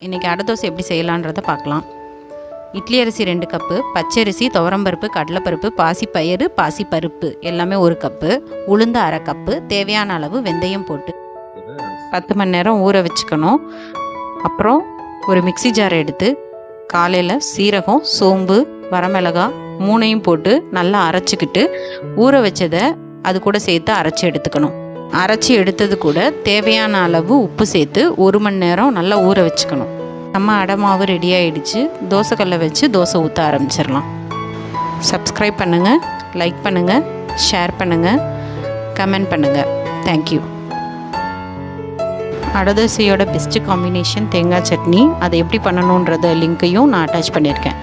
இன்றைக்கி அடை தோசை எப்படி செய்யலான்றதை பார்க்கலாம். இட்லி அரிசி 2 கப்பு, பச்சரிசி, துவரம்பருப்பு, கடலைப்பருப்பு, பாசிப்பயிறு, பாசிப்பருப்பு எல்லாமே 1 கப்பு, உளுந்து 1/2 கப்பு, தேவையான அளவு வெந்தயம் போட்டு 10 மணி நேரம் ஊற வச்சுக்கணும். அப்புறம் ஒரு மிக்ஸி ஜார் எடுத்து காலையில் சீரகம், சோம்பு, வரமிளகாய் 3ஐயும் போட்டு நல்லா அரைச்சிக்கிட்டு ஊற வச்சதை அது கூட சேர்த்து அரைச்சி எடுத்துக்கணும். அரைச்சி எடுத்தது கூட தேவையான அளவு உப்பு சேர்த்து 1 மணி நேரம் நல்லா ஊற வச்சுக்கணும். நம்ம அடை மாவு ரெடி ஆகிடுச்சு. தோசைக்கல்லை வச்சு தோசை ஊற்ற ஆரம்பிச்சிடலாம். சப்ஸ்கிரைப் பண்ணுங்கள், லைக் பண்ணுங்கள், ஷேர் பண்ணுங்கள், கமெண்ட் பண்ணுங்கள். தேங்க்யூ. அடை தோசையோட பெஸ்ட்டு காம்பினேஷன் தேங்காய் சட்னி. அதை எப்படி பண்ணணுன்றத லிங்க்கையும் நான் அட்டாச் பண்ணியிருக்கேன்.